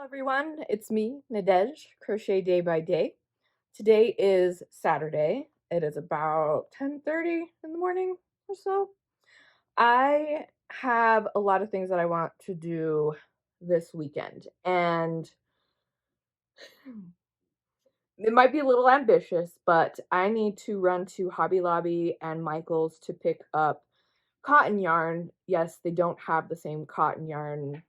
Hello everyone, it's me, Nadej, Crochet Day by Day. Today is Saturday. It is about 10:30 in the morning or so. I have a lot of things that I want to do this weekend, and it might be a little ambitious, but I need to run to Hobby Lobby and Michael's to pick up cotton yarn. Yes, they don't have the same cotton yarn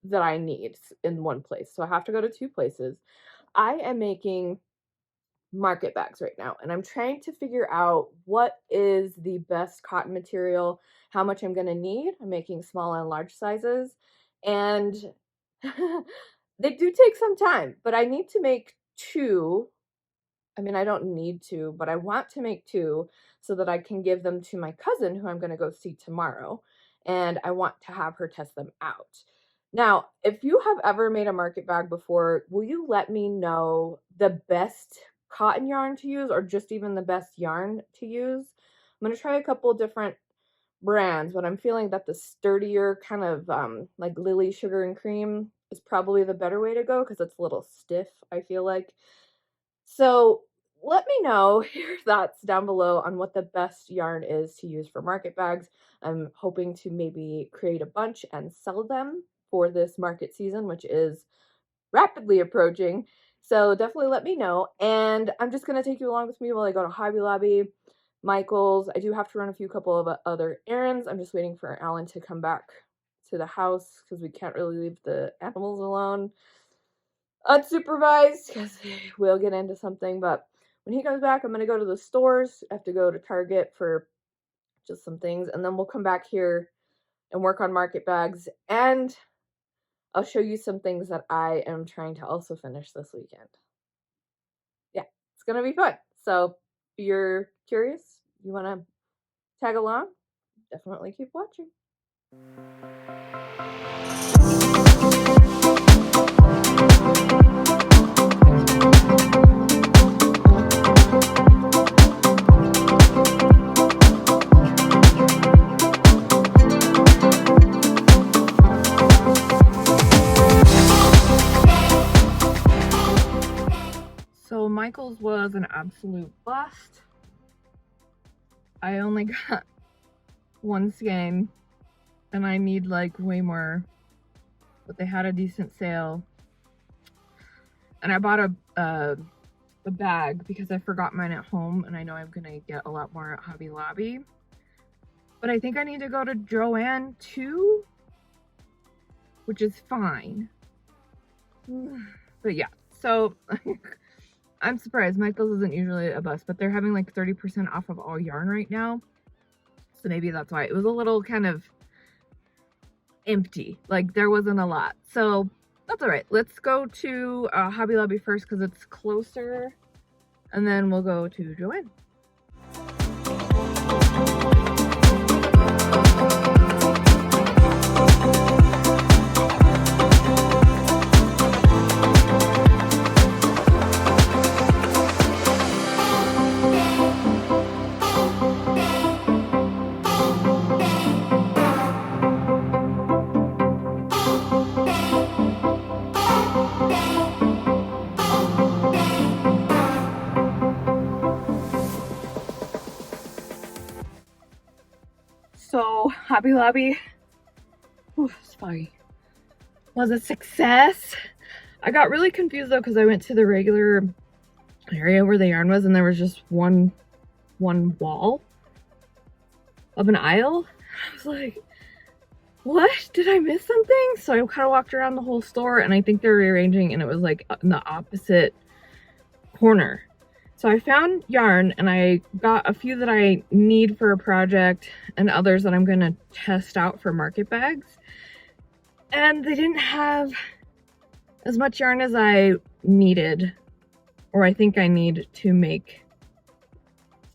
that I need in one place, so I have to go to two places. I am making market bags right now, and I'm trying to figure out what is the best cotton material, how much I'm going to need. I'm making small and large sizes, and they do take some time, but I need to make two. I mean, I don't need to, but I want to make two so that I can give them to my cousin who I'm going to go see tomorrow, and I want to have her test them out. Now, if you have ever made a market bag before, will you let me know the best cotton yarn to use, or just even the best yarn to use? I'm going to try a couple different brands, but I'm feeling that the sturdier kind of like Lily Sugar and Cream is probably the better way to go because it's a little stiff, I feel like. So let me know your thoughts down below on what the best yarn is to use for market bags. I'm hoping to maybe create a bunch and sell them for this market season, which is rapidly approaching. So definitely let me know. And I'm just going to take you along with me while I go to Hobby Lobby, Michael's. I do have to run a couple of other errands. I'm just waiting for Alan to come back to the house because we can't really leave the animals alone unsupervised because we'll get into something. But when he comes back, I'm going to go to the stores. I have to go to Target for just some things, and then we'll come back here and work on market bags, and I'll show you some things that I am trying to also finish this weekend. Yeah, it's going to be fun. So if you're curious, you want to tag along, definitely keep watching. So Michael's was an absolute bust. I only got one skein, and I need like way more, but they had a decent sale, and I bought a bag because I forgot mine at home, and I know I'm gonna get a lot more at Hobby Lobby, but I think I need to go to Joann too, which is fine. But yeah, so I'm surprised. Michael's isn't usually a bust, but they're having like 30% off of all yarn right now, so maybe that's why it was a little kind of empty, like there wasn't a lot. So that's all right. Let's go to Hobby Lobby first because it's closer, and then we'll go to Joann. So Hobby Lobby, sorry, was a success. I got really confused though because I went to the regular area where the yarn was, and there was just one wall of an aisle. I was like, what? Did I miss something? So I kind of walked around the whole store, and I think they're rearranging, and it was like in the opposite corner. So I found yarn, and I got a few that I need for a project and others that I'm going to test out for market bags. And they didn't have as much yarn as I needed, or I think I need to make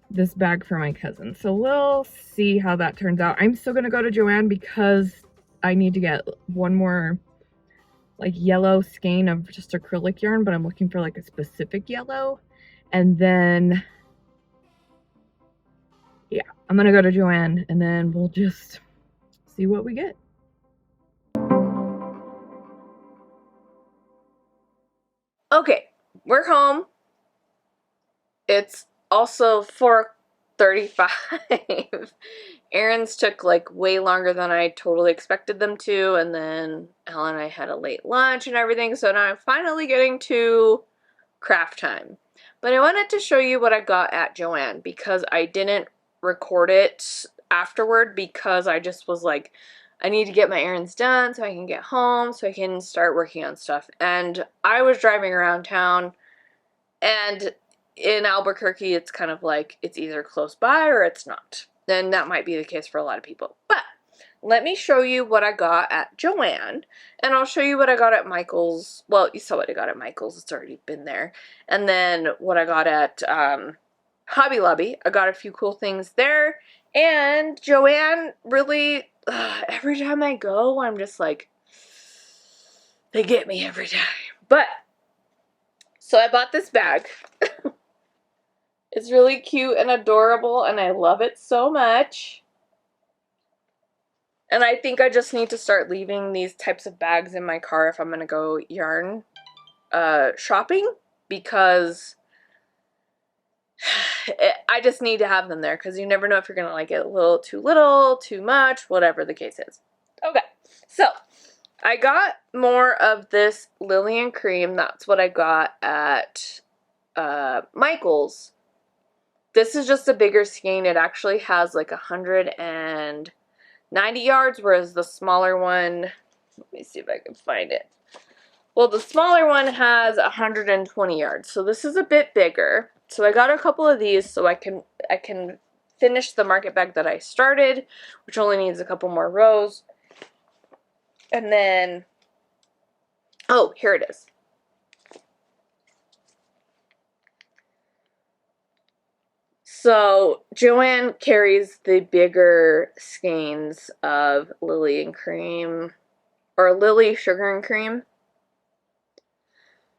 this bag for my cousin. So we'll see how that turns out. I'm still going to go to Joann because I need to get one more like yellow skein of just acrylic yarn, but I'm looking for like a specific yellow. And then, yeah, I'm gonna go to Joann, and then we'll just see what we get. Okay, we're home. It's also 4:35. Errands took like way longer than I totally expected them to, and then Ellen and I had a late lunch and everything, so now I'm finally getting to craft time. But I wanted to show you what I got at Joann because I didn't record it afterward because I just was like, I need to get my errands done so I can get home so I can start working on stuff. And I was driving around town, and in Albuquerque it's kind of like it's either close by or it's not. And that might be the case for a lot of people. But let me show you what I got at Joann, and I'll show you what I got at Michael's. Well, you saw what I got at Michael's. It's already been there. And then what I got at Hobby Lobby. I got a few cool things there. And Joann really, every time I go, I'm just like, they get me every time. But, so I bought this bag. It's really cute and adorable, and I love it so much. And I think I just need to start leaving these types of bags in my car if I'm going to go yarn shopping, because I just need to have them there, because you never know if you're going to like it a little, too much, whatever the case is. Okay, so I got more of this Lily & Cream. That's what I got at Michael's. This is just a bigger skein. It actually has like 190 yards, whereas the smaller one, let me see if I can find it. Well, the smaller one has 120 yards, so this is a bit bigger. So I got a couple of these so I can finish the market bag that I started, which only needs a couple more rows. And then, oh, here it is. So Joann carries the bigger skeins of Lily & Cream, or Lily Sugar and Cream.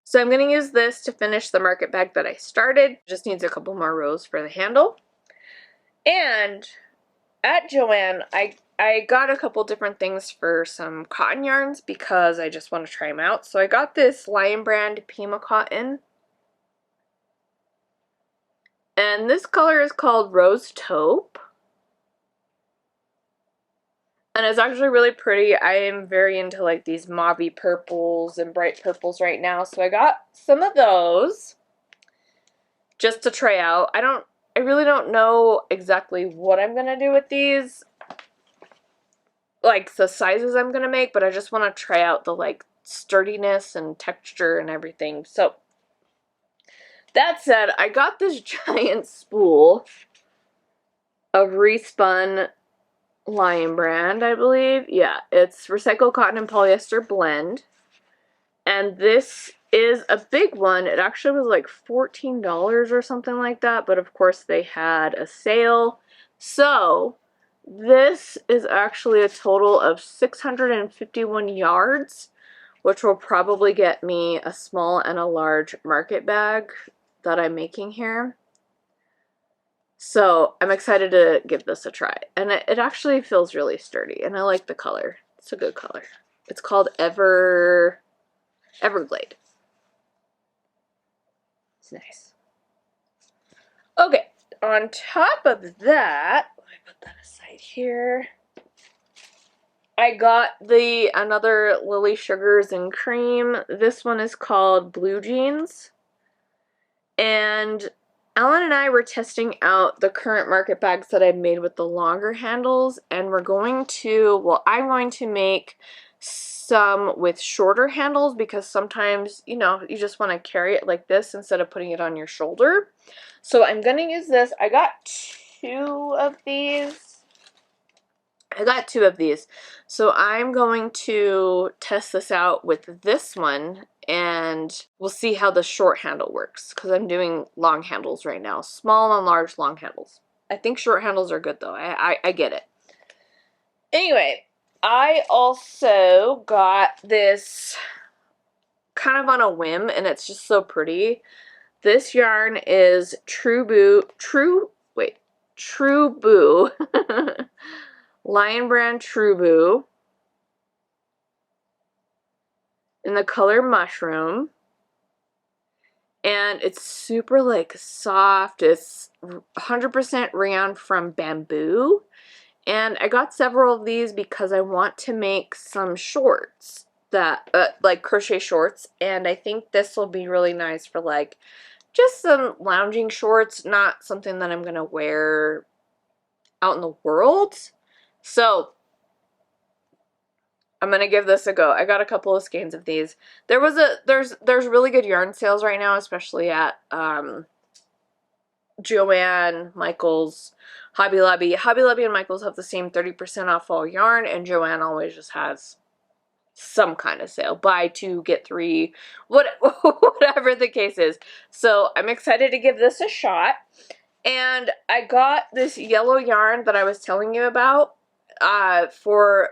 So I'm going to use this to finish the market bag that I started. Just needs a couple more rows for the handle. And at Joann, I got a couple different things for some cotton yarns because I just want to try them out. So I got this Lion Brand Pima Cotton. And this color is called Rose Taupe. And it's actually really pretty. I am very into like these mauvey purples and bright purples right now. So I got some of those just to try out. I really don't know exactly what I'm going to do with these, like the sizes I'm going to make, but I just want to try out the like sturdiness and texture and everything. So that said, I got this giant spool of respun Lion Brand, I believe. Yeah, it's recycled cotton and polyester blend. And this is a big one. It actually was like $14 or something like that, but of course they had a sale. So this is actually a total of 651 yards, which will probably get me a small and a large market bag that I'm making here. So I'm excited to give this a try. And it actually feels really sturdy, and I like the color. It's a good color. It's called Everglade. It's nice. Okay, on top of that, let me put that aside here. I got another Lily Sugars and Cream. This one is called Blue Jeans. And Ellen and I were testing out the current market bags that I've made with the longer handles, and I'm going to make some with shorter handles because sometimes, you know, you just want to carry it like this instead of putting it on your shoulder. So I'm going to use this. I got two of these. So I'm going to test this out with this one, and we'll see how the short handle works, because I'm doing long handles right now. Small and large long handles. I think short handles are good though. I get it. Anyway, I also got this kind of on a whim, and it's just so pretty. This yarn is True Boo. Lion Brand True Boo in the color Mushroom. and it's super like soft. It's 100% rayon from bamboo, and I got several of these because I want to make some shorts that like crochet shorts, and I think this will be really nice for like just some lounging shorts, not something that I'm gonna wear out in the world. So I'm gonna give this a go. I got a couple of skeins of these. There's really good yarn sales right now, especially at Joann, Michaels, Hobby Lobby. Hobby Lobby and Michaels have the same 30% off all yarn, and Joann always just has some kind of sale. Buy two, get three, whatever the case is. So I'm excited to give this a shot. And I got this yellow yarn that I was telling you about for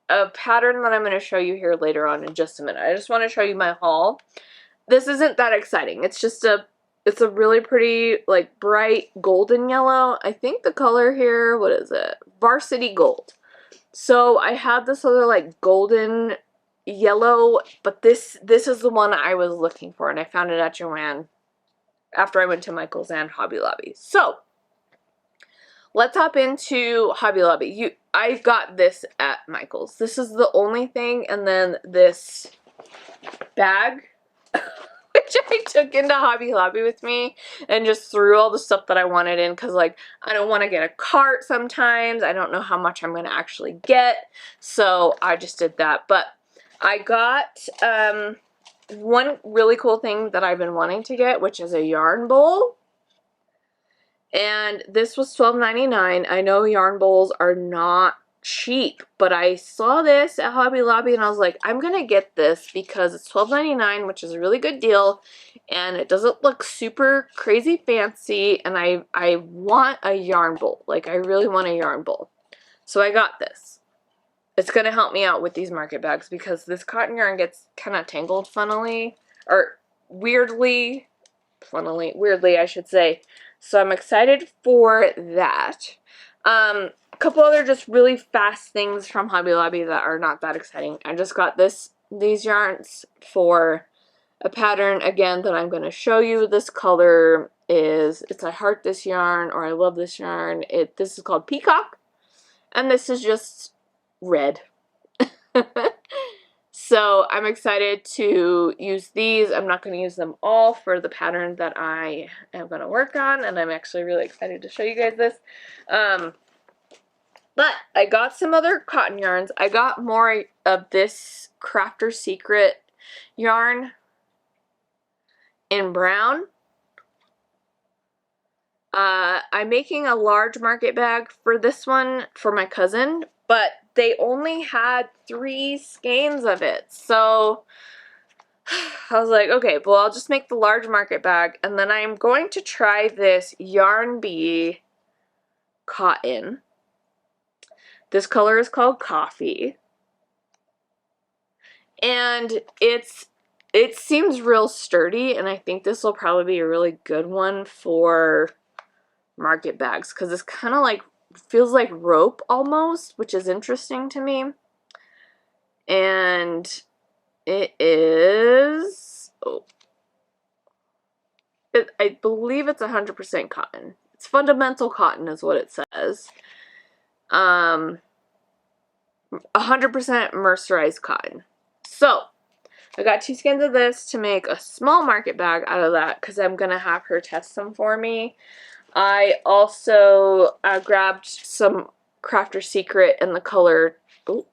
a pattern that I'm going to show you here later on in just a minute. I just want to show you my haul. This isn't that exciting. It's a really pretty, like, bright golden yellow. I think the color here, what is it? Varsity Gold. So I had this other, like, golden yellow, but this is the one I was looking for, and I found it at Joann after I went to Michael's and Hobby Lobby. So let's hop into Hobby Lobby. I got this at Michael's. This is the only thing, and then this bag, which I took into Hobby Lobby with me and just threw all the stuff that I wanted in, because, like, I don't want to get a cart sometimes. I don't know how much I'm going to actually get, so I just did that. But I got one really cool thing that I've been wanting to get, which is a yarn bowl. And this was $12.99. I know yarn bowls are not cheap, but I saw this at Hobby Lobby and I was like, I'm gonna get this because it's $12.99, which is a really good deal, and it doesn't look super crazy fancy, and I want a yarn bowl. Like, I really want a yarn bowl. So I got this. It's gonna help me out with these market bags because this cotton yarn gets kind of tangled weirdly, I should say. So I'm excited for that. A couple other just really fast things from Hobby Lobby that are not that exciting. I just got these yarns for a pattern, again, that I'm going to show you. This color is, I heart this yarn, or I love this yarn. This is called Peacock, and this is just red. So I'm excited to use these. I'm not going to use them all for the pattern that I am going to work on, and I'm actually really excited to show you guys this. But I got some other cotton yarns. I got more of this Crafter Secret yarn in brown. I'm making a large market bag for this one for my cousin, but they only had 3 skeins of it. So I was like, okay, well, I'll just make the large market bag, and then I'm going to try this Yarn Bee cotton. This color is called Coffee. And it seems real sturdy, and I think this will probably be a really good one for market bags, because it's kind of like, feels like rope almost, which is interesting to me. And it is, I believe it's 100% cotton. It's fundamental cotton is what it says. 100% mercerized cotton. So I got 2 skeins of this to make a small market bag out of that, because I'm going to have her test some for me. I also grabbed some Crafter Secret in the color, taupe,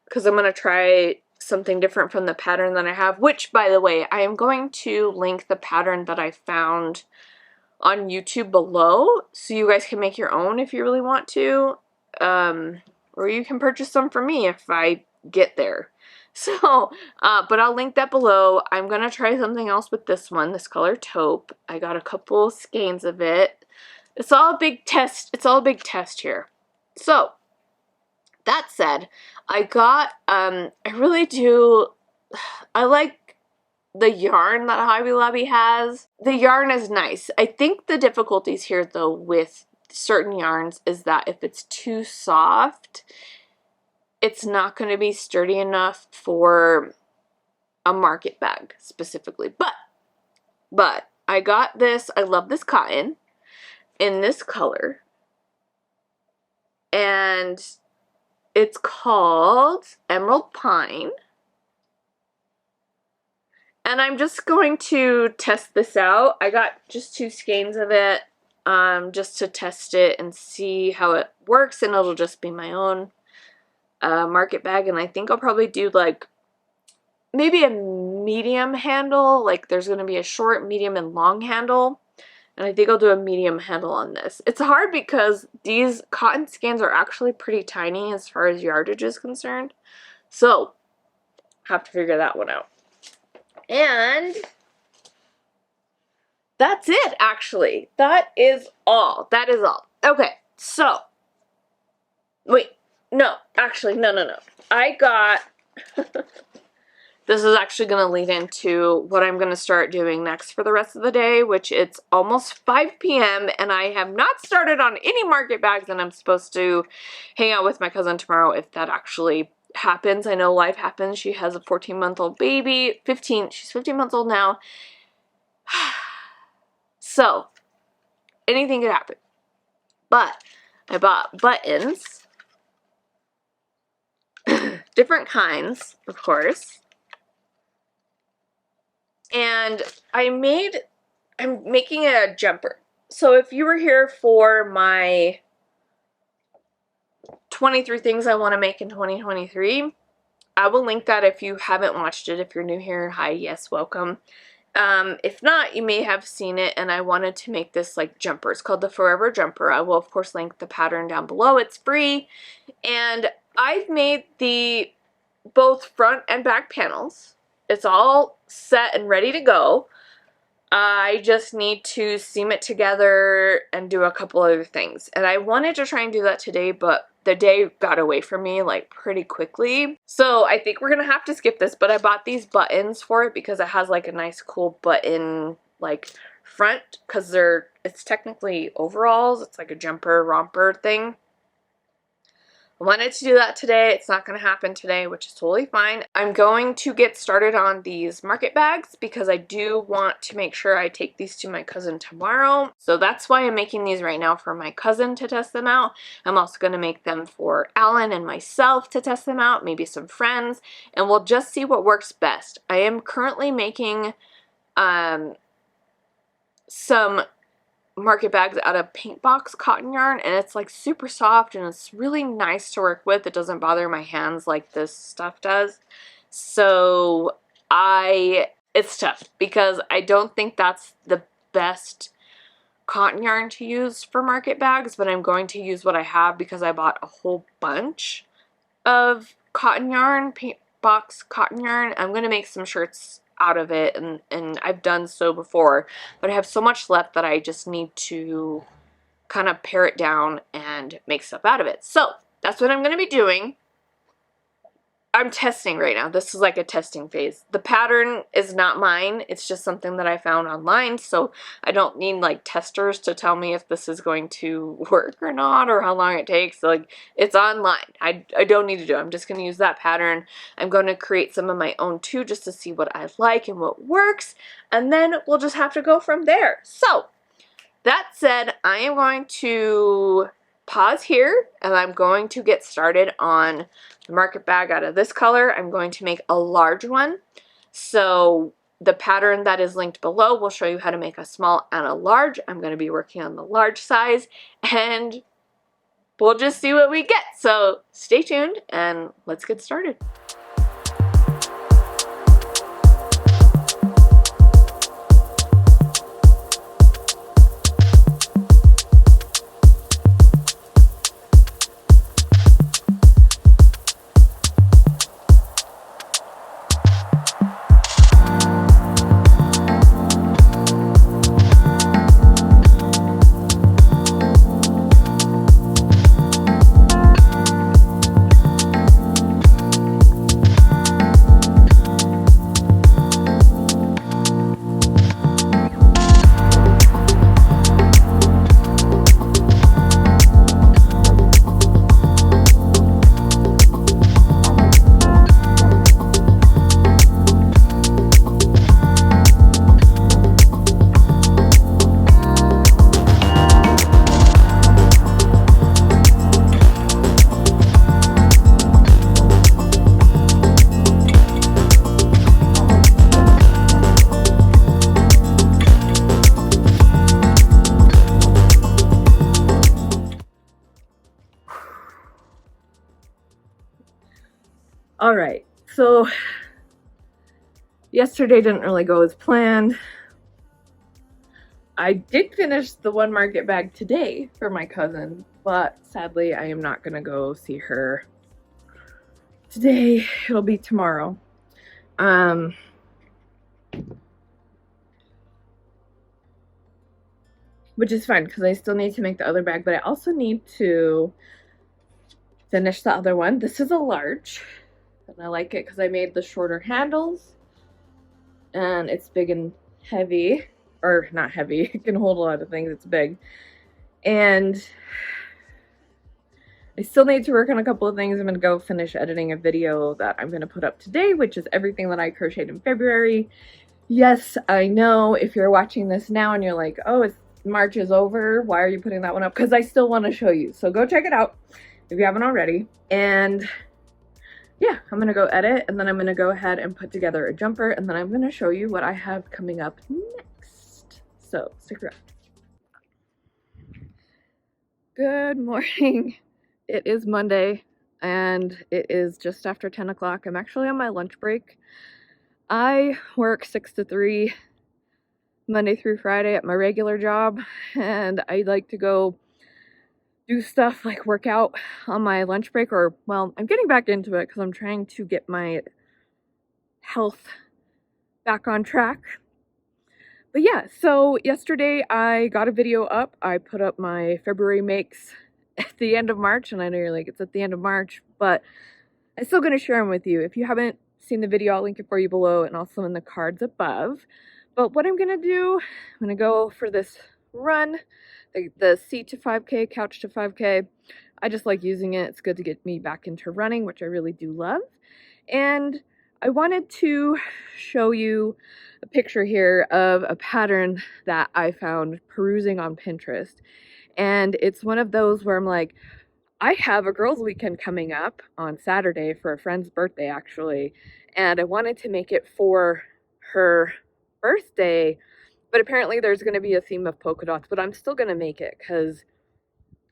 because I'm going to try something different from the pattern that I have, which, by the way, I am going to link the pattern that I found on YouTube below, so you guys can make your own if you really want to, or you can purchase some from me if I get there. So, but I'll link that below. I'm going to try something else with this one, this color taupe. I got a couple skeins of it. It's all a big test. It's all a big test here. So, that said, I got, I really do, I like the yarn that Hobby Lobby has. The yarn is nice. I think the difficulties here, though, with certain yarns is that if it's too soft, it's not going to be sturdy enough for a market bag specifically. But I got this, I love this cotton in this color. And it's called Emerald Pine. And I'm just going to test this out. I got just 2 skeins of it just to test it and see how it works, and it'll just be my own market bag. And I think I'll probably do like maybe a medium handle, like there's going to be a short, medium, and long handle. And I think I'll do a medium handle on this. It's hard because these cotton skeins are actually pretty tiny as far as yardage is concerned. So, have to figure that one out. And that's it, actually. That is all. That is all. Okay, so. Wait, no. Actually, no. I got. This is actually going to lead into what I'm going to start doing next for the rest of the day, which it's almost 5 p.m. and I have not started on any market bags, and I'm supposed to hang out with my cousin tomorrow if that actually happens. I know life happens. She has a 14-month-old baby. She's 15 months old now. So, anything could happen. But I bought buttons. Different kinds, of course. And I'm making a jumper. So if you were here for my 23 things I want to make in 2023, I will link that if you haven't watched it. If you're new here, hi, yes, welcome. If not, you may have seen it, and I wanted to make this like jumper. It's called the Forever Jumper. I will, of course, link the pattern down below. It's free. And I've made the both front and back panels. It's all set and ready to go. I just need to seam it together and do a couple other things. And I wanted to try and do that today, but the day got away from me like pretty quickly. So I think we're gonna have to skip this, but I bought these buttons for it because it has like a nice cool button like front, because it's technically overalls. It's like a jumper romper thing. I wanted to do that today. It's not going to happen today, which is totally fine. I'm going to get started on these market bags because I do want to make sure I take these to my cousin tomorrow. So that's why I'm making these right now for my cousin to test them out. I'm also going to make them for Alan and myself to test them out, maybe some friends, and we'll just see what works best. I am currently making some market bags out of paint box cotton yarn, and it's like super soft and it's really nice to work with. It doesn't bother my hands like this stuff does. So it's tough because I don't think that's the best cotton yarn to use for market bags, but I'm going to use what I have because I bought a whole bunch of cotton yarn, paint box cotton yarn. I'm going to make some shirts out of it, and I've done so before, but I have so much left that I just need to kind of pare it down and make stuff out of it. So that's what I'm going to be doing. I'm testing right now. This is like a testing phase. The pattern is not mine. It's just something that I found online, so I don't need like testers to tell me if this is going to work or not or how long it takes. Like, it's online. I don't need to do it. I'm just going to use that pattern. I'm going to create some of my own too just to see what I like and what works, and then we'll just have to go from there. So that said, I am going to pause here and I'm going to get started on the market bag out of this color. I'm going to make a large one. So the pattern that is linked below will show you how to make a small and a large. I'm going to be working on the large size, and we'll just see what we get. So stay tuned and let's get started. All right, so yesterday didn't really go as planned. I did finish the one market bag today for my cousin, but sadly I am not gonna go see her today. It'll be tomorrow. Which is fine because I still need to make the other bag, but I also need to finish the other one. This is a large, and I like it because I made the shorter handles, and it's big and heavy, or not heavy, it can hold a lot of things, it's big. And I still need to work on a couple of things. I'm going to go finish editing a video that I'm going to put up today, which is everything that I crocheted in February. Yes, I know if you're watching this now and you're like, oh, March is over, why are you putting that one up? Because I still want to show you. So go check it out if you haven't already. And yeah, I'm going to go edit, and then I'm going to go ahead and put together a jumper, and then I'm going to show you what I have coming up next. So stick around. Good morning. It is Monday, and it is just after 10 o'clock. I'm actually on my lunch break. I work 6 to 3 Monday through Friday at my regular job, and I like to go do stuff like work out on my lunch break, or, well, I'm getting back into it because I'm trying to get my health back on track. But yeah, so yesterday I got a video up. I put up my February makes at the end of March, and I know you're like, it's at the end of March, but I'm still going to share them with you. If you haven't seen the video, I'll link it for you below and also in the cards above. But what I'm going to do, I'm going to go for this run, the seat to 5K, couch to 5K. I just like using it. It's good to get me back into running, which I really do love. And I wanted to show you a picture here of a pattern that I found perusing on Pinterest. And it's one of those where I'm like, I have a girls' weekend coming up on Saturday for a friend's birthday, actually, and I wanted to make it for her birthday, but apparently there's going to be a theme of polka dots, but I'm still going to make it because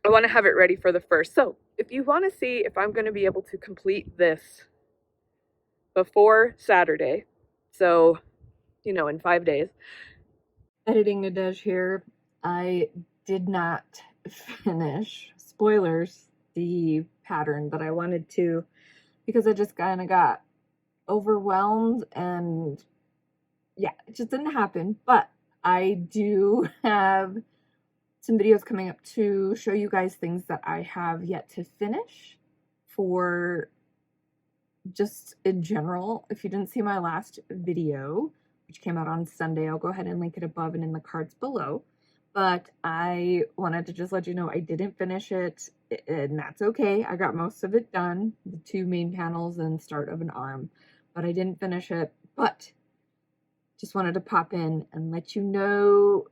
I want to have it ready for the first. So if you want to see if I'm going to be able to complete this before Saturday, so, you know, in 5 days. Editing Nadej here. I did not finish, spoilers, the pattern, but I wanted to because I just kind of got overwhelmed, and yeah, it just didn't happen. But I do have some videos coming up to show you guys things that I have yet to finish for just in general. If you didn't see my last video, which came out on Sunday, I'll go ahead and link it above and in the cards below. But I wanted to just let you know I didn't finish it, and that's okay. I got most of it done, the 2 main panels and start of an arm, but I didn't finish it. But just wanted to pop in and let you know,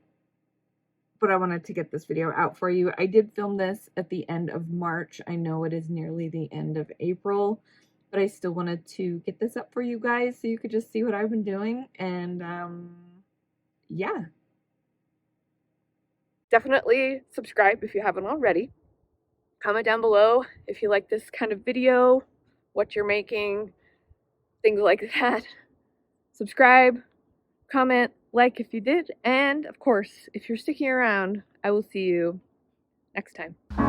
but I wanted to get this video out for you. I did film this at the end of March. I know it is nearly the end of April, but I still wanted to get this up for you guys so you could just see what I've been doing. And yeah. Definitely subscribe if you haven't already. Comment down below if you like this kind of video, what you're making, things like that. Subscribe, comment, like if you did, and of course, if you're sticking around, I will see you next time.